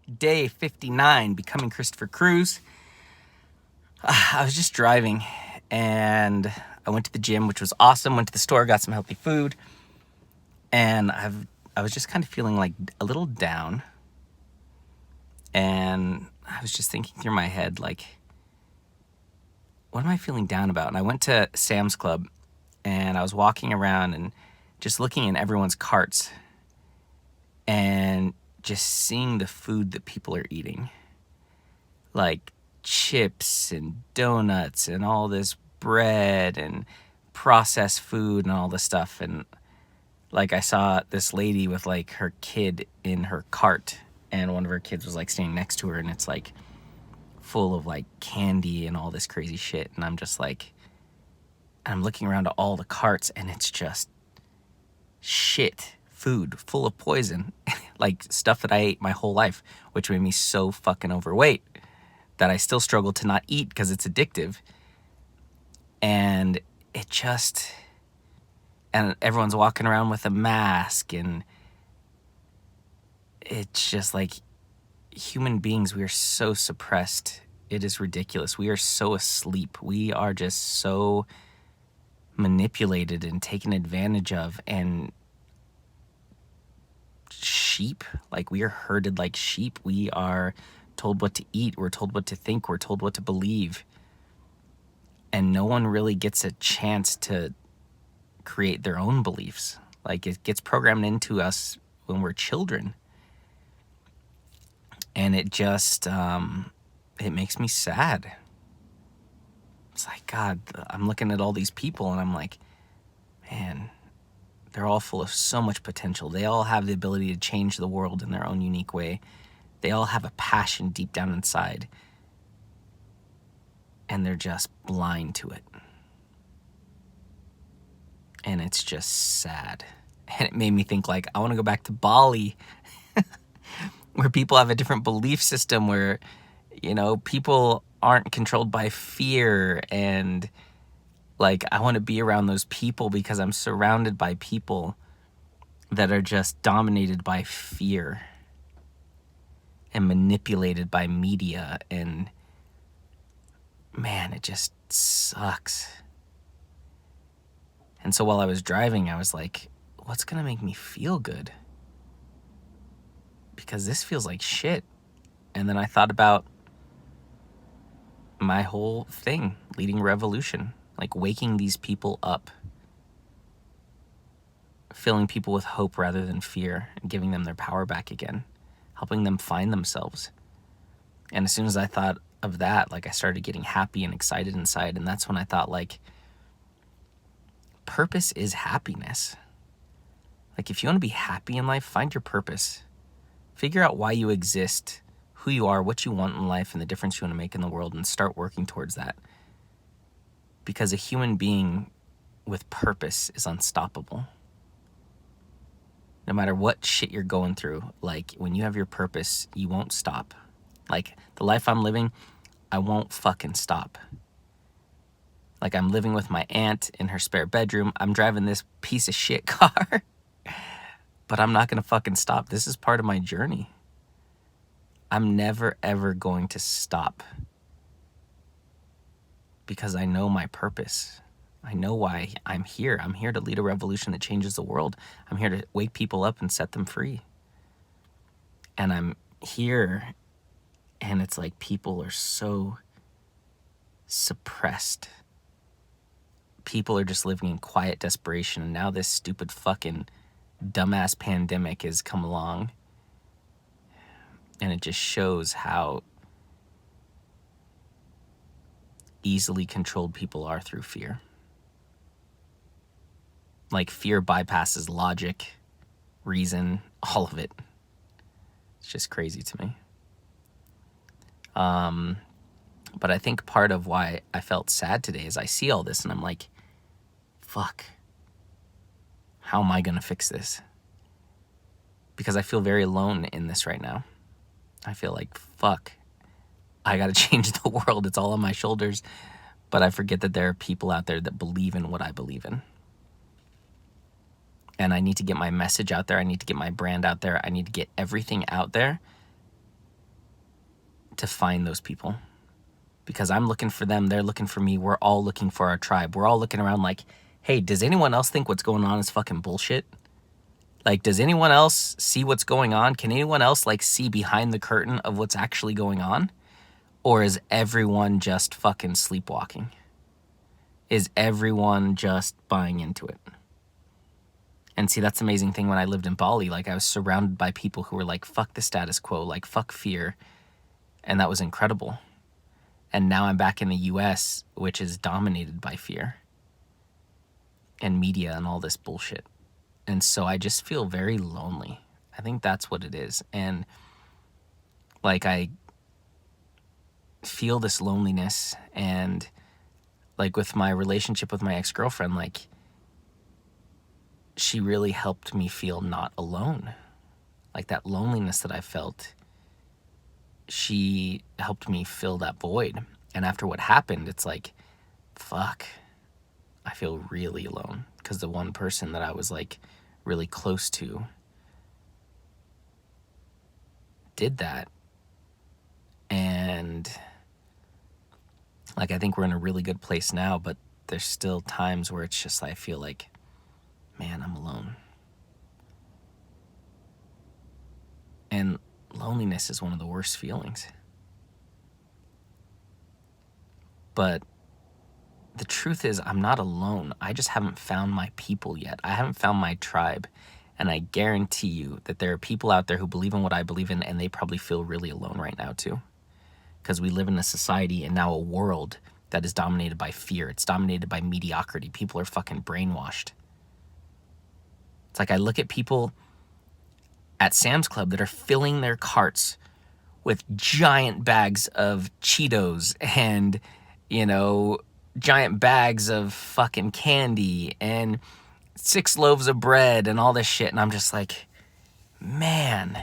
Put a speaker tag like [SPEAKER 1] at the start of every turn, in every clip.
[SPEAKER 1] Day 59, Becoming Christopher Cruz. I was just driving and I went to the gym, which was awesome. Went to the store, got some healthy food. And I was just kind of feeling like a little down. And I was just thinking through my head, like, what am I feeling down about? And I went to Sam's Club and I was walking around and just looking in everyone's carts and just seeing the food that people are eating. Like chips and donuts and all this bread and processed food and all this stuff. And like I saw this lady with like her kid in her cart, and one of her kids was like standing next to her, and it's like full of like candy and all this crazy shit. And I'm just like, I'm looking around at all the carts and it's just shit food full of poison. Like stuff that I ate my whole life, which made me so fucking overweight that I still struggle to not eat because it's addictive. And it just, and everyone's walking around with a mask, and it's just like, human beings, we are so suppressed. It is ridiculous. We are so asleep. We are just so manipulated and taken advantage of, and sheep, like we are herded like sheep. We are told what to eat, we're told what to think, we're told what to believe, and no one really gets a chance to create their own beliefs. Like it gets programmed into us when we're children, and it just it makes me sad. It's like, God, I'm looking at all these people and I'm like, man, they're all full of so much potential. They all have the ability to change the world in their own unique way. They all have a passion deep down inside, and they're just blind to it. And it's just sad. And it made me think, like, I want to go back to Bali, where people have a different belief system, where, you know, people aren't controlled by fear. And like, I want to be around those people because I'm surrounded by people that are just dominated by fear and manipulated by media. And man, it just sucks. And so while I was driving, I was like, what's going to make me feel good? Because this feels like shit. And then I thought about my whole thing, leading a revolution, like waking these people up, filling people with hope rather than fear, and giving them their power back again, helping them find themselves. And as soon as I thought of that, like I started getting happy and excited inside. And that's when I thought, like, purpose is happiness. Like, if you want to be happy in life, find your purpose. Figure out why you exist, who you are, what you want in life, and the difference you want to make in the world, and start working towards that. Because a human being with purpose is unstoppable. No matter what shit you're going through, like, when you have your purpose, you won't stop. Like, the life I'm living, I won't fucking stop. Like, I'm living with my aunt in her spare bedroom. I'm driving this piece of shit car. But I'm not going to fucking stop. This is part of my journey. I'm never, ever going to stop. Because I know my purpose. I know why I'm here. I'm here to lead a revolution that changes the world. I'm here to wake people up and set them free. And I'm here, and it's like people are so suppressed. People are just living in quiet desperation. And now this stupid fucking dumbass pandemic has come along, and it just shows how easily controlled people are through fear. Like, fear bypasses logic, reason, all of it. It's just crazy to me. But I think part of why I felt sad today is I see all this and I'm like, fuck, how am I going to fix this? Because I feel very alone in this right now. I feel like, fuck, I got to change the world. It's all on my shoulders. But I forget that there are people out there that believe in what I believe in. And I need to get my message out there. I need to get my brand out there. I need to get everything out there to find those people, because I'm looking for them, they're looking for me, we're all looking for our tribe. We're all looking around like, hey, does anyone else think what's going on is fucking bullshit? Like, does anyone else see what's going on? Can anyone else like see behind the curtain of what's actually going on? Or is everyone just fucking sleepwalking? Is everyone just buying into it? And see, that's the amazing thing. When I lived in Bali, like, I was surrounded by people who were like, fuck the status quo, like, fuck fear. And that was incredible. And now I'm back in the US, which is dominated by fear and media and all this bullshit. And so I just feel very lonely. I think that's what it is. And like, I feel this loneliness, and like with my relationship with my ex-girlfriend, like, she really helped me feel not alone. Like, that loneliness that I felt, she helped me fill that void. And after what happened, it's like, fuck, I feel really alone, because the one person that I was like really close to did that. And like, I think we're in a really good place now, but there's still times where it's just, I feel like, man, I'm alone. And loneliness is one of the worst feelings. But the truth is, I'm not alone. I just haven't found my people yet. I haven't found my tribe. And I guarantee you that there are people out there who believe in what I believe in, and they probably feel really alone right now too. Because we live in a society and now a world that is dominated by fear. It's dominated by mediocrity. People are fucking brainwashed. It's like, I look at people at Sam's Club that are filling their carts with giant bags of Cheetos and, you know, giant bags of fucking candy and 6 loaves of bread and all this shit. And I'm just like, man,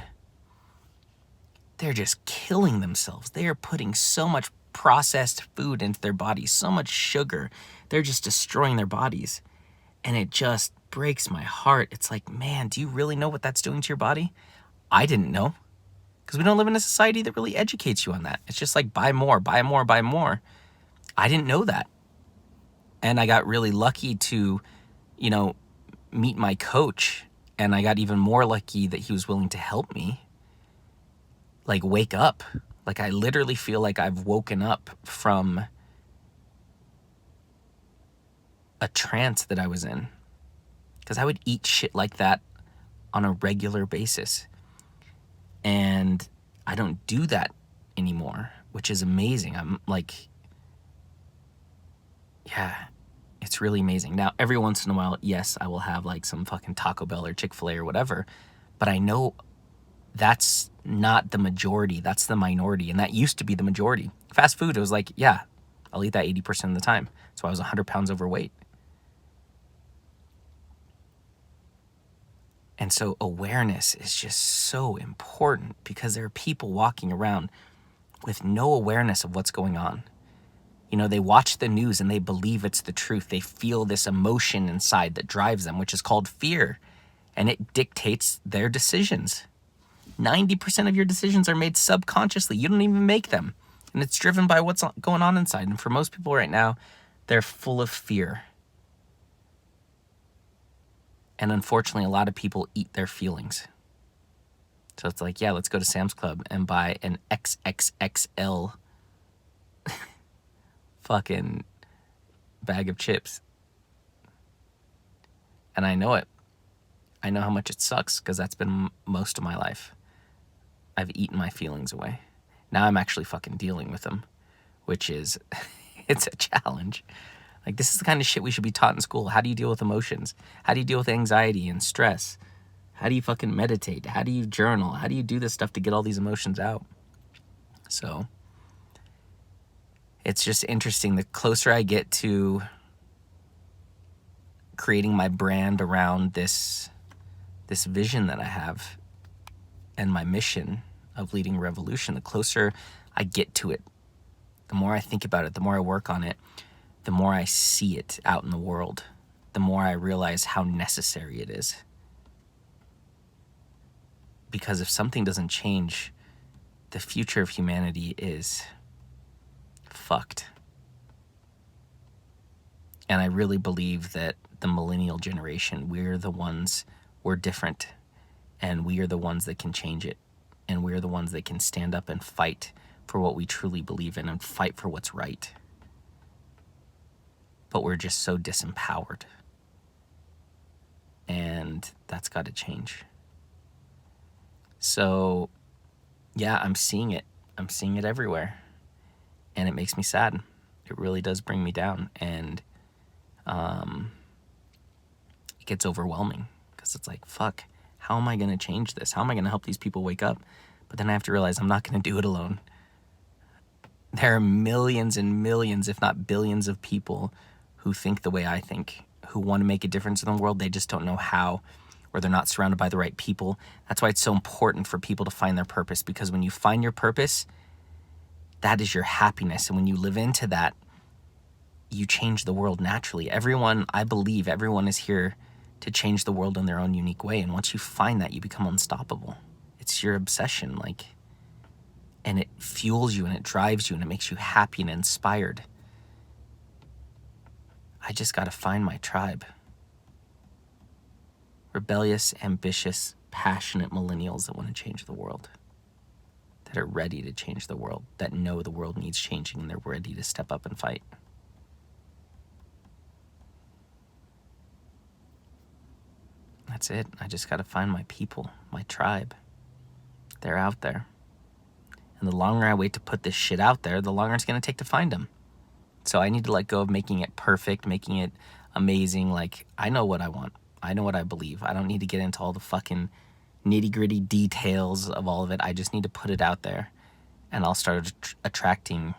[SPEAKER 1] they're just killing themselves. They are putting so much processed food into their bodies, so much sugar. They're just destroying their bodies. And it just breaks my heart. It's like, man, do you really know what that's doing to your body? I didn't know, because we don't live in a society that really educates you on that. It's just like, buy more, buy more, buy more. I didn't know that. And I got really lucky to, you know, meet my coach. And I got even more lucky that he was willing to help me, like, wake up. Like, I literally feel like I've woken up from a trance that I was in, because I would eat shit like that on a regular basis. And I don't do that anymore, which is amazing. I'm like, yeah, it's really amazing. Now, every once in a while, yes, I will have like some fucking Taco Bell or Chick-fil-A or whatever, but I know that's not the majority. That's the minority. And that used to be the majority. Fast food, it was like, yeah, I'll eat that 80% of the time. So I was 100 pounds overweight. And so awareness is just so important, because there are people walking around with no awareness of what's going on. You know, they watch the news and they believe it's the truth. They feel this emotion inside that drives them, which is called fear. And it dictates their decisions. 90% of your decisions are made subconsciously. You don't even make them. And it's driven by what's going on inside. And for most people right now, they're full of fear. And unfortunately, a lot of people eat their feelings. So it's like, yeah, let's go to Sam's Club and buy an XXXL fucking bag of chips. And I know it. I know how much it sucks, because that's been most of my life. I've eaten my feelings away. Now I'm actually fucking dealing with them, which is, it's a challenge. Like, this is the kind of shit we should be taught in school. How do you deal with emotions? How do you deal with anxiety and stress? How do you fucking meditate? How do you journal? How do you do this stuff to get all these emotions out? So it's just interesting. The closer I get to creating my brand around this vision that I have and my mission of leading a revolution, the closer I get to it, the more I think about it, the more I work on it, the more I see it out in the world, the more I realize how necessary it is. Because if something doesn't change, the future of humanity is fucked. And I really believe that the millennial generation, we're different, and we are the ones that can change it. And we're the ones that can stand up and fight for what we truly believe in and fight for what's right. But we're just so disempowered. And that's got to change. So, yeah, I'm seeing it. I'm seeing it everywhere. And it makes me sad. It really does bring me down. And it gets overwhelming because it's like, fuck, how am I going to change this? How am I going to help these people wake up? But then I have to realize I'm not going to do it alone. There are millions and millions, if not billions, of people who think the way I think, who want to make a difference in the world. They just don't know how, or they're not surrounded by the right people. That's why it's so important for people to find their purpose, because when you find your purpose, that is your happiness. And when you live into that, you change the world naturally. I believe everyone is here to change the world in their own unique way. And once you find that, you become unstoppable. It's your obsession, and it fuels you and it drives you and it makes you happy and inspired. I just got to find my tribe. Rebellious, ambitious, passionate millennials that want to change the world, that are ready to change the world, that know the world needs changing, and they're ready to step up and fight. That's it. I just got to find my people, my tribe. They're out there. And the longer I wait to put this shit out there, the longer it's going to take to find them. So I need to let go of making it perfect, making it amazing. I know what I want. I know what I believe. I don't need to get into all the fucking nitty-gritty details of all of it. I just need to put it out there. And I'll start attracting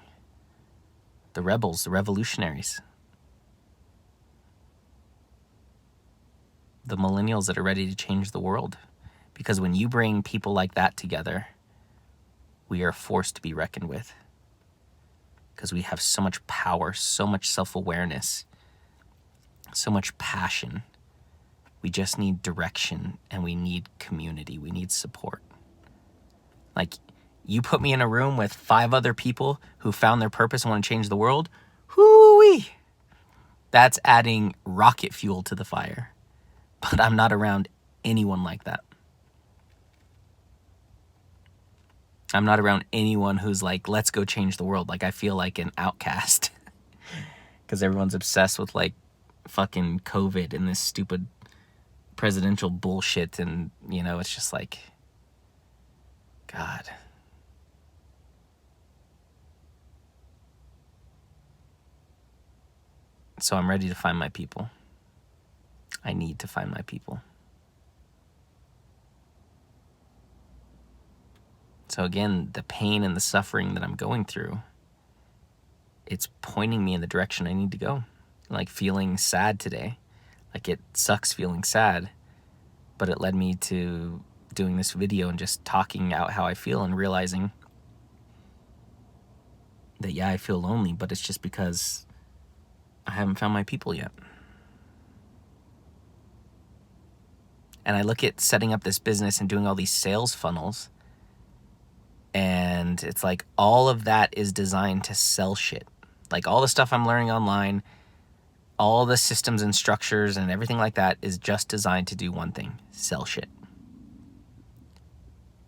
[SPEAKER 1] the rebels, the revolutionaries, the millennials that are ready to change the world. Because when you bring people like that together, we are forced to be reckoned with. Because we have so much power, so much self-awareness, so much passion. We just need direction, and we need community. We need support. You put me in a room with 5 other people who found their purpose and want to change the world, whoo-wee! That's adding rocket fuel to the fire. But I'm not around anyone like that. I'm not around anyone who's like, let's go change the world. I feel like an outcast. Because everyone's obsessed with fucking COVID and this stupid presidential bullshit. And, it's just God. So I'm ready to find my people. I need to find my people. So again, the pain and the suffering that I'm going through, it's pointing me in the direction I need to go. Feeling sad today. It sucks feeling sad, but it led me to doing this video and just talking out how I feel and realizing that, yeah, I feel lonely, but it's just because I haven't found my people yet. And I look at setting up this business and doing all these sales funnels, and it's all of that is designed to sell shit. All the stuff I'm learning online, all the systems and structures and everything like that is just designed to do one thing: sell shit.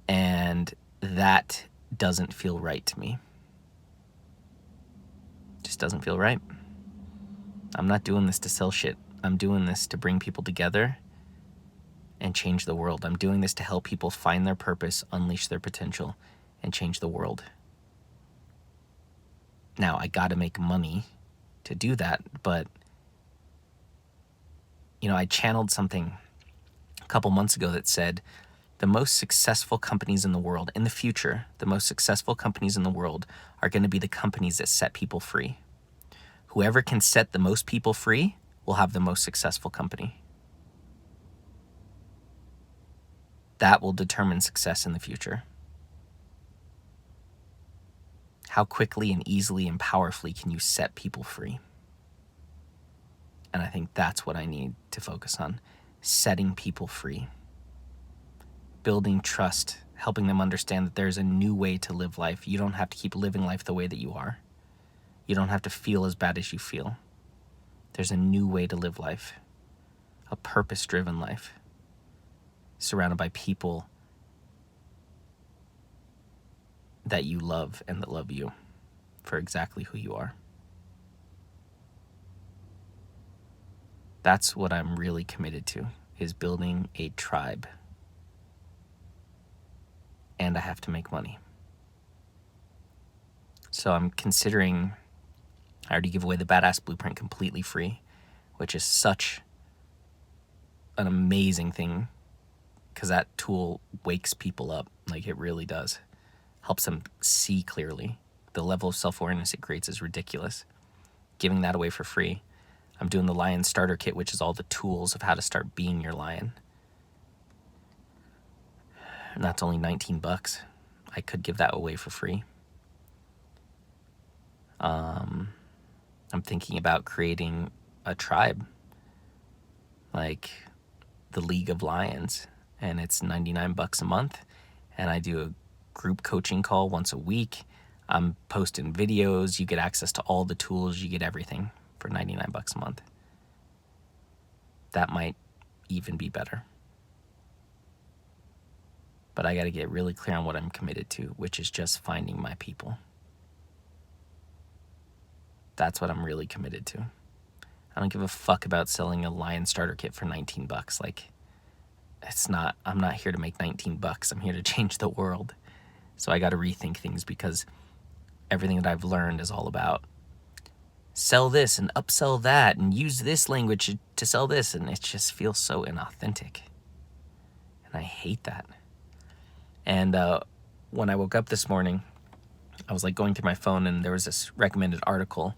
[SPEAKER 1] And that doesn't feel right to me. Just doesn't feel right. I'm not doing this to sell shit. I'm doing this to bring people together and change the world. I'm doing this to help people find their purpose, unleash their potential, and change the world. Now, I got to make money to do that, but I channeled something a couple months ago that said the most successful companies in the world, in the future, the most successful companies in the world are going to be the companies that set people free. Whoever can set the most people free will have the most successful company. That will determine success in the future. How quickly and easily and powerfully can you set people free? And I think that's what I need to focus on. Setting people free. Building trust helping them understand that there's a new way to live life. You don't have to keep living life the way that you are. You don't have to feel as bad as you feel. There's a new way to live life, a purpose-driven life, surrounded by people that you love and that love you for exactly who you are. That's what I'm really committed to, is building a tribe. And I have to make money. So I'm considering, I already give away the Badass Blueprint completely free, which is such an amazing thing because that tool wakes people up. Like, it really does. Helps them see clearly. The level of self-awareness it creates is ridiculous. Giving that away for free. I'm doing the Lion Starter Kit, which is all the tools of how to start being your lion. And that's only $19. I could give that away for free. I'm thinking about creating a tribe, like the League of Lions, and it's $99 a month, and I do a group coaching call once a week. I'm posting videos. You get access to all the tools. You get everything for $99 a month. That might even be better. But I got to get really clear on what I'm committed to, which is just finding my people. That's what I'm really committed to. I don't give a fuck about selling a Lion Starter Kit for $19. Like, I'm not here to make $19. I'm here to change the world. So I got to rethink things, because everything that I've learned is all about sell this and upsell that and use this language to sell this. And it just feels so inauthentic. And I hate that. And when I woke up this morning, I was like going through my phone, and there was this recommended article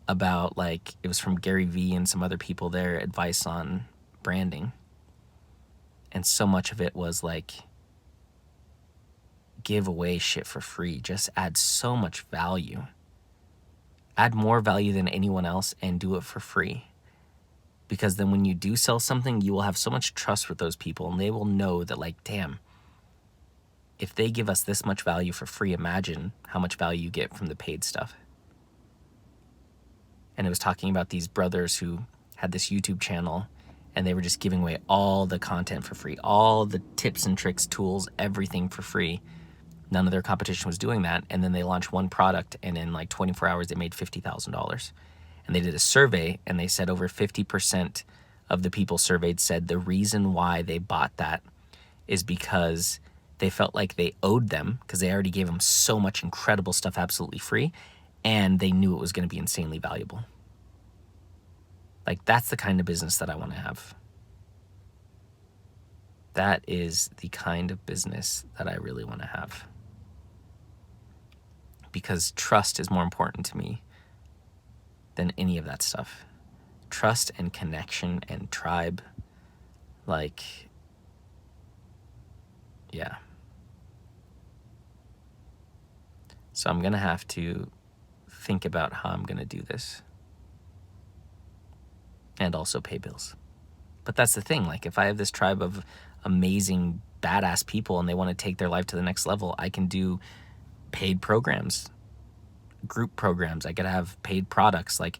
[SPEAKER 1] about, like, it was from Gary Vee and some other people, their advice on branding. And so much of it was like, give away shit for free. Just add so much value. Add more value than anyone else and do it for free. Because then when you do sell something, you will have so much trust with those people, and they will know that, like, damn, if they give us this much value for free, imagine how much value you get from the paid stuff. And it was talking about these brothers who had this YouTube channel, and they were just giving away all the content for free, all the tips and tricks, tools, everything for free. None of their competition was doing that. And then they launched one product, and in like 24 hours, they made $50,000. And they did a survey, and they said over 50% of the people surveyed said the reason why they bought that is because they felt like they owed them, because they already gave them so much incredible stuff absolutely free, and they knew it was going to be insanely valuable. Like, that's the kind of business that I want to have. That is the kind of business that I really want to have. Because trust is more important to me than any of that stuff. Trust and connection and tribe. Like, yeah. So I'm going to have to think about how I'm going to do this. And also pay bills. But that's the thing. Like, if I have this tribe of amazing, badass people and they want to take their life to the next level, I can do paid programs, group programs. I could have paid products, like,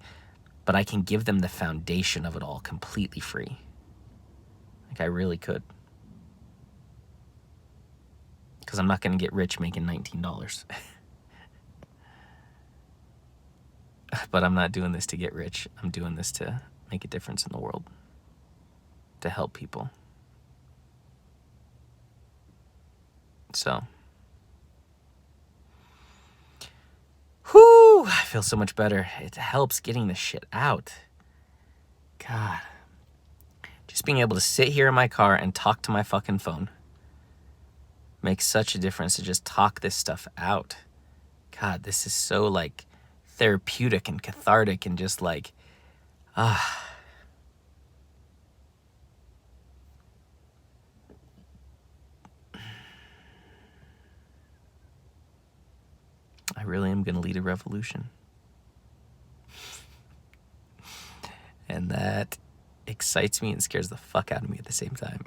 [SPEAKER 1] but I can give them the foundation of it all completely free. Like, I really could. Because I'm not going to get rich making $19. But I'm not doing this to get rich. I'm doing this to make a difference in the world, to help people. So, whew, I feel so much better. It helps getting this shit out. God. Just being able to sit here in my car and talk to my fucking phone makes such a difference, to just talk this stuff out. God, this is so, like, therapeutic and cathartic and just like, I really am going to lead a revolution. And that excites me and scares the fuck out of me at the same time.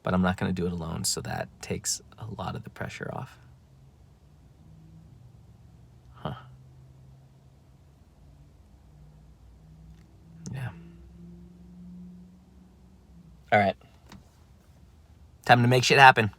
[SPEAKER 1] but I'm not going to do it alone, so that takes a lot of the pressure off. Huh. Yeah. All right. Time to make shit happen.